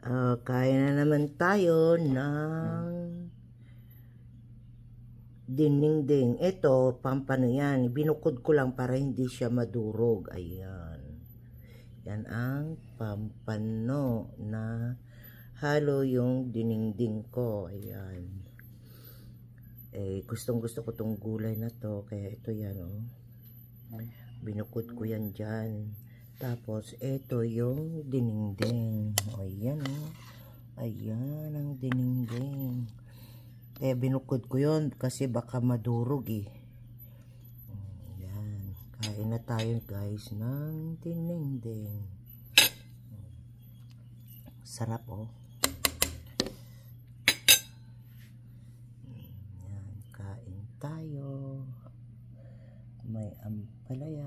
Kaya na naman tayo ng dinding. Ito, pampano yan. Binukod ko lang para hindi siya madurog. Ayan. Yan ang pampano na halo yung dinding ko. Ayan. Gustong gusto ko tong gulay na to. Kaya ito yan, oh. Binukod ko yan dyan. Tapos, ito yung dinding. O, ayan, oh. Ayan ang dinding. Kaya binukod ko yun kasi baka madurog, eh. Ayan. Kain na tayo, guys, ng dinding. Sarap, oh. Ayan. Kain tayo. May ampalaya.